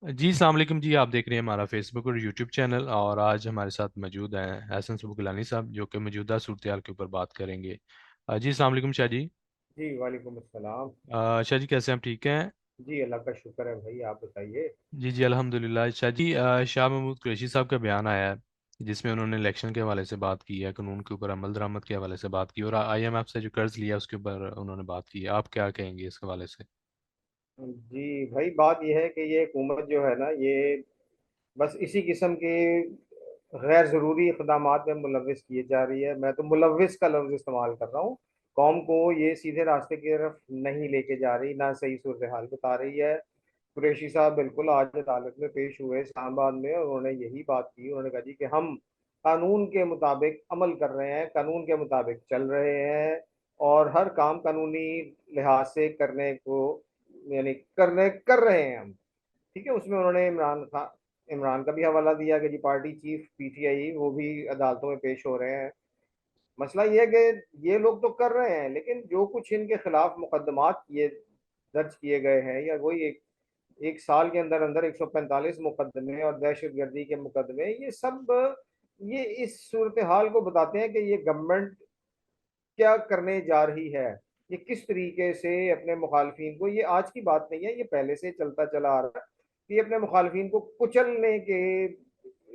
जी अस्सलाम वालेकुम जी। आप देख रहे हैं हमारा फेसबुक और यूट्यूब चैनल, और आज हमारे साथ मौजूद हैं हसन सबुकलानी साहब, जो कि मौजूदा सूरत हाल के ऊपर बात करेंगे। जी अस्सलाम वालेकुम शाह जी। जी वालेकुम अस्सलाम। शाह जी कैसे हैं? आप ठीक हैं? जी अल्लाह का शुक्र है भाई, आप बताइए। जी जी अल्हम्दुलिल्लाह। शाह जी, शाह महमूद कुरैशी साहब का बयान आया है जिसमें उन्होंने इलेक्शन के हवाले से बात की है, कानून के ऊपर अमल दरामद के हवाले से बात की, और IMF से जो कर्ज लिया उसके ऊपर उन्होंने बात की है। आप क्या कहेंगे इस हवाले से? जी भाई, बात यह है कि ये हुकूमत जो है ना, ये बस इसी किस्म के गैर ज़रूरी इक़दाम में मुलविस किए जा रही है। मैं तो मुलविस का लफ्ज़ इस्तेमाल कर रहा हूँ। कौम को ये सीधे रास्ते की तरफ नहीं लेके जा रही, ना सही सूरत हाल बता रही है। कुरैशी साहब बिल्कुल आज अदालत में पेश हुए इस्लामाबाद में, और उन्होंने यही बात की। उन्होंने कहा जी कि हम कानून के मुताबिक अमल कर रहे हैं, कानून के मुताबिक चल रहे हैं, और हर काम कानूनी लिहाज से करने को, यानी करने कर रहे हैं हम। ठीक है, उसमें उन्होंने इमरान का भी हवाला दिया कि जी पार्टी चीफ PTI वो भी अदालतों में पेश हो रहे हैं। मसला ये है कि ये लोग तो कर रहे हैं, लेकिन जो कुछ इनके खिलाफ मुकदमात किए दर्ज किए गए हैं, या वही एक साल के अंदर अंदर 145 मुकदमे और दहशतगर्दी के मुकदमे, ये सब ये इस सूरत हाल को बताते हैं कि ये गवर्नमेंट क्या करने जा रही है। ये किस तरीके से अपने मुखालफिन को, ये आज की बात नहीं है, ये पहले से चलता चला आ रहा है कि अपने मुखालफिन को कुचलने के,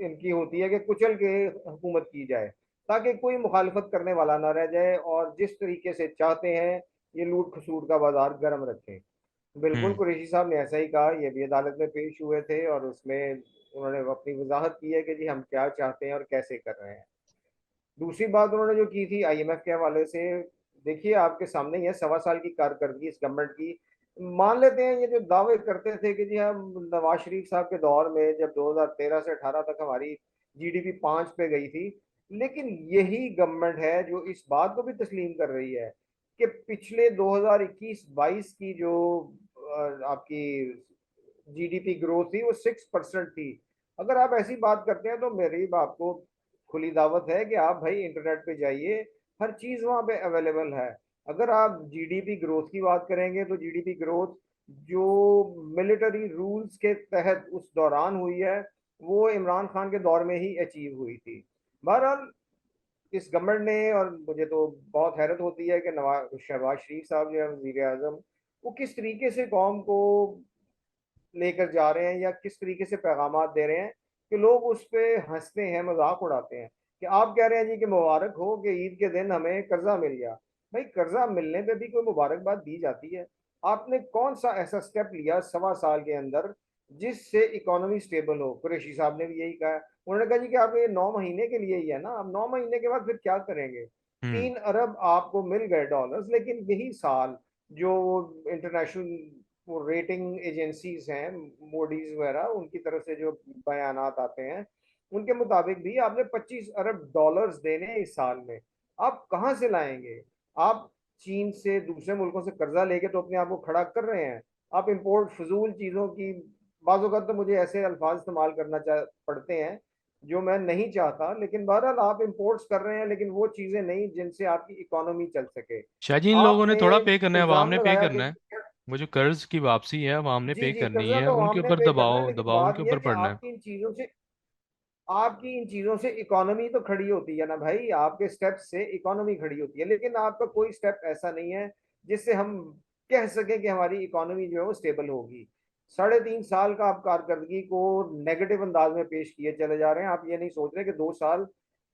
इनकी होती है कि कुचल के हुकूमत की जाए, ताकि कोई मुखालफत करने वाला ना रह जाए, और जिस तरीके से चाहते हैं ये लूट खसूट का बाजार गर्म रखें। बिल्कुल हम्म। कुरैशी साहब ने ऐसा ही कहा, ये भी अदालत में पेश हुए थे, और उसमें उन्होंने अपनी वजाहत की है कि जी हम क्या चाहते हैं और कैसे कर रहे हैं। दूसरी बात उन्होंने जो की थी IMF के हवाले से, देखिए आपके सामने ही है, 1.25 साल की कारकर्दगी इस गवर्नमेंट की। मान लेते हैं ये जो दावे करते थे कि जी हम नवाज शरीफ साहब के दौर में, जब 2013 से 18 तक हमारी GDP 5 पे गई थी, लेकिन यही गवर्नमेंट है जो इस बात को भी तस्लीम कर रही है कि पिछले 2021-22 की जो आपकी GDP ग्रोथ थी वो 6% थी। अगर आप ऐसी बात करते हैं तो मेरी आपको खुली दावत है कि आप भाई इंटरनेट पे जाइए, हर चीज वहां पे अवेलेबल है। अगर आप GDP ग्रोथ की बात करेंगे तो GDP ग्रोथ जो मिलिट्री रूल्स के तहत उस दौरान हुई है, वो इमरान खान के दौर में ही अचीव हुई थी। बहरहाल इस गवर्नमेंट ने, और मुझे तो बहुत हैरत होती है कि नवाज शहबाज शरीफ साहब जो है वजीर आजम, वो किस तरीके से कौम को लेकर जा रहे हैं, या किस तरीके से पैगामात दे रहे हैं कि लोग उस पे हंसते हैं, मजाक उड़ाते हैं। कि आप कह रहे हैं जी कि मुबारक हो कि ईद के दिन हमें कर्जा मिल गया। भाई कर्जा मिलने पे भी कोई मुबारकबाद दी जाती है? आपने कौन सा ऐसा स्टेप लिया 1.25 साल के अंदर जिससे इकोनॉमी स्टेबल हो? कुरैशी साहब ने भी यही कहा। उन्होंने कहा जी कि आपको ये 9 महीने के लिए ही है ना, अब 9 महीने के बाद फिर क्या करेंगे? हम्म। 3 अरब आपको मिल गए डॉलर्स, लेकिन यही साल जो इंटरनेशनल वो रेटिंग एजेंसीज हैं, मोडीज वगैरह, उनकी तरफ से जो बयानात आते हैं, उनके मुताबिक भी आपने 25 अरब डॉलर्स देने हैं इस साल में। आप कहाँ से लाएंगे? आप चीन से, दूसरे मुल्कों से कर्जा लेके तो अपने आप को खड़ा कर रहे हैं। आप इंपोर्ट फजूल चीजों की, बाज़ औक़ात तो मुझे ऐसे अल्फाज इस्तेमाल करना पड़ते हैं जो मैं नहीं चाहता, लेकिन बहरहाल आप इंपोर्ट्स कर रहे हैं, लेकिन वो चीजें नहीं जिनसे आपकी इकोनॉमी चल सके। शाह जी, इन लोगों ने आपने थोड़ा पे करना है, अवाम इल्जाम ने पे लगाया करना कि है। वो जो कर्ज की वापसी है अवाम ने जी पे जी, करनी कर्जा है, तो उनके हमने ऊपर पे करना है, दबाव लेकिन दबाव बात उनके यह है ऊपर कि पड़ना है। आपकी इन चीजों से इकोनॉमी तो खड़ी होती है ना भाई, आपके स्टेप से इकोनॉमी खड़ी होती है, लेकिन आपका कोई स्टेप ऐसा नहीं है जिससे हम कह सकें कि हमारी इकोनॉमी जो है वो स्टेबल होगी। 3.5 साल का आप कारकर्दगी को नेगेटिव अंदाज में पेश किए चले जा रहे हैं। आप ये नहीं सोच रहे कि 2 साल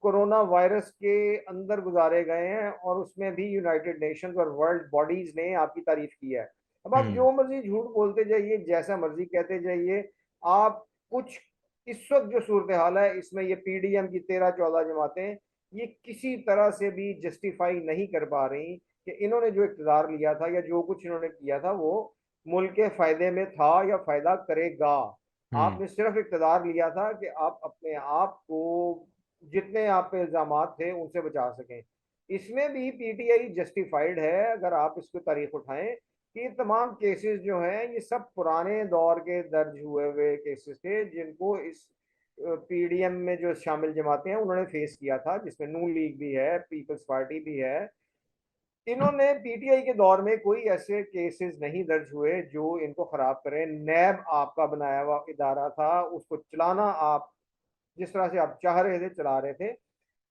कोरोना वायरस के अंदर गुजारे गए हैं, और उसमें भी यूनाइटेड नेशंस और वर्ल्ड बॉडीज ने आपकी तारीफ की है। अब आप हम्म। जो मर्जी झूठ बोलते जाइए, जैसा मर्जी कहते जाइए, आप कुछ, इस वक्त जो सूरत हाल है इसमें ये PDM की 13-14 जमातें ये किसी तरह से भी जस्टिफाई नहीं कर पा रही कि इन्होंने जो इक़्तिदार लिया था या जो कुछ इन्होंने किया था वो मुल्क के फायदे में था या फायदा करेगा। हम्म। आपने सिर्फ इक़्तिदार लिया था कि आप अपने आप को, जितने आप पे इल्जाम थे उनसे बचा सकें। इसमें भी PTI जस्टिफाइड है, अगर आप इसको तारीख उठाएं कि ये तमाम केसेस जो हैं ये सब पुराने दौर के दर्ज हुए हुए केसेस थे, जिनको इस PDM में जो शामिल जमातें हैं उन्होंने फेस किया था, जिसमें नून लीग भी है, पीपल्स पार्टी भी है। इन्होंने पीटीआई के दौर में कोई ऐसे केसेस नहीं दर्ज हुए जो इनको खराब करें। नैब आपका बनाया हुआ इदारा था, उसको चलाना आप जिस तरह से आप चाह रहे थे चला रहे थे।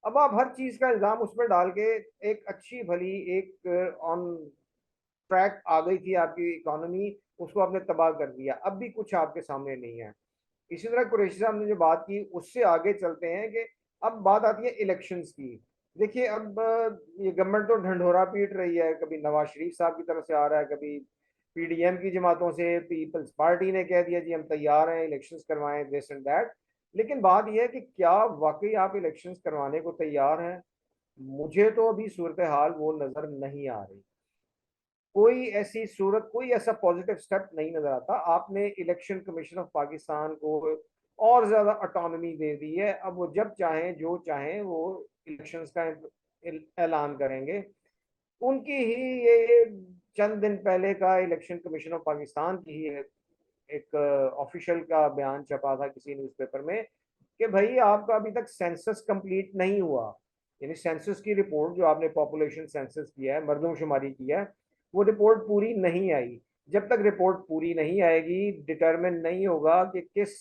अब आप हर चीज का इल्जाम उसमें डाल के एक अच्छी भली एक ऑन ट्रैक आ गई थी आपकी इकोनॉमी, उसको आपने तबाह कर दिया। अब भी कुछ आपके सामने नहीं है। इसी तरह कुरैशी साहब ने जो बात की उससे आगे चलते हैं कि अब बात आती है इलेक्शंस की। देखिए अब ये गवर्नमेंट तो ढंढोरा पीट रही है, कभी नवाज शरीफ साहब की तरफ से आ रहा है, कभी पीडीएम की जमातों से, पीपल्स पार्टी ने कह दिया जी हम तैयार हैं इलेक्शंस करवाएं दिस एंड दैट। लेकिन बात यह है कि क्या वाकई आप इलेक्शंस करवाने को तैयार हैं? मुझे तो अभी सूरत हाल वो नजर नहीं आ रही। कोई ऐसी सूरत, कोई ऐसा पॉजिटिव स्टेप नहीं नजर आता। आपने इलेक्शन कमीशन ऑफ पाकिस्तान को और ज्यादा ऑटोनॉमी दे दी है। अब वो जब चाहें जो चाहें वो इलेक्शंस का ऐलान करेंगे। उनकी ही ये चंद दिन पहले का इलेक्शन कमीशन ऑफ पाकिस्तान की ही एक ऑफिशियल का बयान छपा था किसी न्यूज़पेपर में कि भाई आपका अभी तक सेंसस कंप्लीट नहीं हुआ। यानी सेंसस की रिपोर्ट जो आपने पॉपुलेशन सेंसस किया है, मर्दमशुमारी किया है, वो रिपोर्ट पूरी नहीं आई। जब तक रिपोर्ट पूरी नहीं आएगी, डिटरमिन नहीं होगा कि किस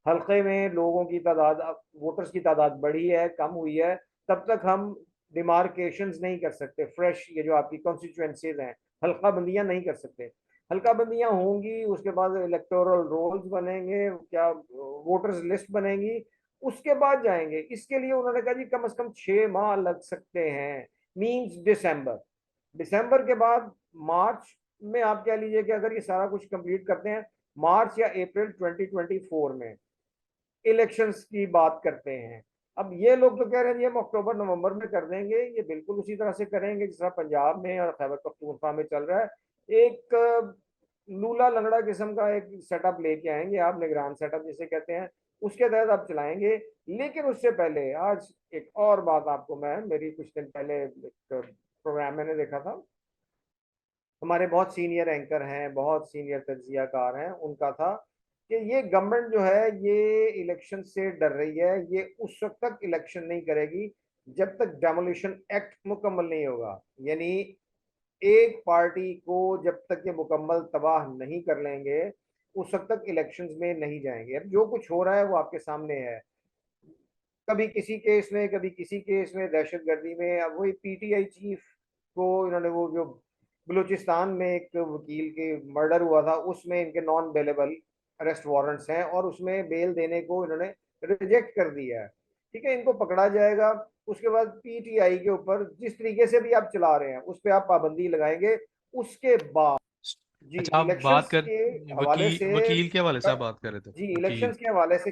हल्के में लोगों की तादाद, वोटर्स की तादाद बढ़ी है कम हुई है, तब तक हम डिमार्केशंस नहीं कर सकते। फ्रेश ये जो आपकी कॉन्स्टिट्यूएंसीज हैं, हल्का बंदियां नहीं कर सकते। हल्का बंदियां होंगी, उसके बाद इलेक्टोरल रोल्स बनेंगे, क्या वोटर्स लिस्ट बनेगी, उसके बाद जाएंगे। इसके लिए उन्होंने कहा जी कम से कम 6 माह लग सकते हैं, मींस दिसंबर। दिसंबर के बाद मार्च में आप कह लीजिए कि अगर ये सारा कुछ कंप्लीट करते हैं, मार्च या अप्रैल 2024 में इलेक्शंस की बात करते हैं। अब ये लोग तो कह रहे हैं ये हम अक्टूबर नवंबर में कर देंगे, ये बिल्कुल उसी तरह से करेंगे जिस तरह पंजाब में और खैबर पख्तूनख्वा में चल रहा है। एक लूला लंगड़ा किस्म का एक सेटअप लेके आएंगे आप, निगरान सेटअप जिसे कहते हैं, उसके तहत आप चलाएंगे। लेकिन उससे पहले आज एक और बात आपको मैं, मेरी कुछ दिन पहले एक प्रोग्राम मैंने देखा था, हमारे बहुत सीनियर एंकर हैं, बहुत सीनियर तज्जियाकार हैं, उनका था कि ये गवर्नमेंट जो है ये इलेक्शन से डर रही है, ये उस वक्त तक इलेक्शन नहीं करेगी जब तक डेमोलिशन एक्ट मुकम्मल नहीं होगा। यानी एक पार्टी को जब तक ये मुकम्मल तबाह नहीं कर लेंगे उस वक्त तक इलेक्शंस में नहीं जाएंगे। अब जो कुछ हो रहा है वो आपके सामने है, कभी किसी केस में कभी किसी केस में, दहशतगर्दी में। अब वही पीटीआई चीफ को इन्होंने, वो जो बलूचिस्तान में एक वकील के मर्डर हुआ था उसमें इनके नॉन बेलेबल अरेस्ट वारंट्स हैं और उसमें बेल देने को इन्होंने रिजेक्ट कर दिया है। ठीक है, इनको पकड़ा जाएगा। उसके बाद पीटीआई के ऊपर जिस तरीके से भी आप चला रहे हैं उस पर आप पाबंदी लगाएंगे। उसके बाद जी अच्छा, आप बात इलेक्शंस कर, के हवाले से, वकील के हवाले से आप बात कर रहे थे, जी वकील। इलेक्शंस के हवाले से,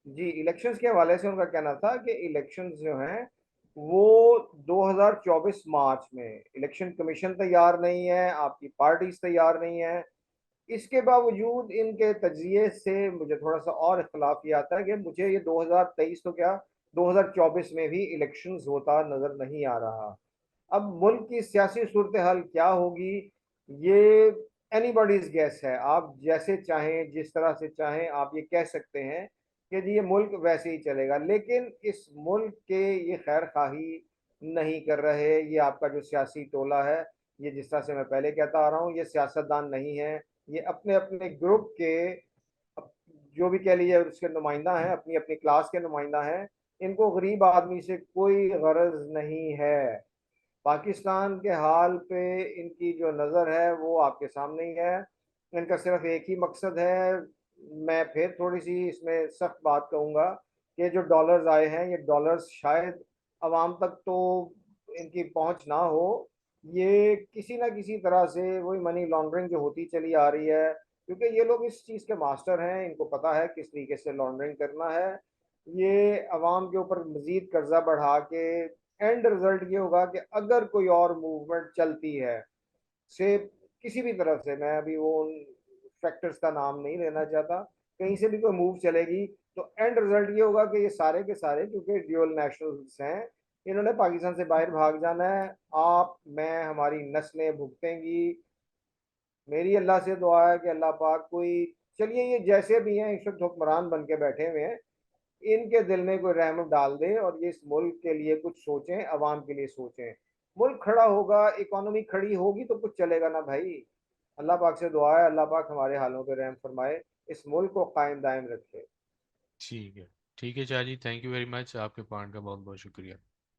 जी इलेक्शंस के हवाले से उनका कहना था कि इलेक्शंस जो हैं वो 2024 मार्च में, इलेक्शन कमीशन तैयार नहीं है, आपकी पार्टीज तैयार नहीं है। इसके बावजूद इनके तजिए से मुझे थोड़ा सा और इख्तलाफ ये आता है कि मुझे ये 2023 तो क्या 2024 में भी इलेक्शंस होता नजर नहीं आ रहा। अब मुल्क की सियासी सूरत हाल क्या होगी ये एनीबॉडीज गैस है। आप जैसे चाहें जिस तरह से चाहें आप ये कह सकते हैं कि जी ये मुल्क वैसे ही चलेगा, लेकिन इस मुल्क के ये खैर खाही नहीं कर रहे। ये आपका जो सियासी टोला है, ये जिस तरह से मैं पहले कहता आ रहा हूँ, ये सियासतदान नहीं है, ये अपने अपने ग्रुप के जो भी कह लीजिए उसके नुमाइंदा हैं, अपनी अपनी क्लास के नुमाइंदा हैं। इनको गरीब आदमी से कोई गरज नहीं है। पाकिस्तान के हाल पे इनकी जो नज़र है वो आपके सामने ही है। इनका सिर्फ एक ही मकसद है। मैं फिर थोड़ी सी इसमें सख्त बात कहूँगा कि जो डॉलर्स आए हैं ये डॉलर्स शायद आवाम तक तो इनकी पहुंच ना हो। ये किसी ना किसी तरह से वही मनी लॉन्ड्रिंग जो होती चली आ रही है, क्योंकि ये लोग इस चीज़ के मास्टर हैं, इनको पता है किस तरीके से लॉन्ड्रिंग करना है। ये अवाम के ऊपर मजीद कर्जा बढ़ा के एंड रिजल्ट ये होगा कि अगर कोई और मूवमेंट चलती है से किसी भी तरफ से, मैं अभी वो उन फैक्टर्स का नाम नहीं लेना चाहता, कहीं से भी कोई मूव चलेगी तो एंड रिजल्ट ये होगा कि ये सारे के सारे, क्योंकि ड्यूअल नेशनल्स हैं, इन्होंने पाकिस्तान से बाहर भाग जाना है। आप मैं हमारी नस्लें भुगतेंगी। मेरी अल्लाह से दुआ है कि अल्लाह पाक कोई, चलिए ये जैसे भी हैं इस वक्त हुक्मरान बन के बैठे हुए हैं, इनके दिल में कोई रहमत डाल दे और ये इस मुल्क के लिए कुछ सोचें, अवाम के लिए सोचें। मुल्क खड़ा होगा, इकोनॉमी खड़ी होगी तो कुछ चलेगा ना भाई। अल्लाह पाक से दुआ है, अल्लाह पाक हमारे हालों पे रहम फरमाए, इस मुल्क को कायम दायम रखे। ठीक है। ठीक है Shah ji, thank you very much, आपके पॉइंट का बहुत बहुत शुक्रिया।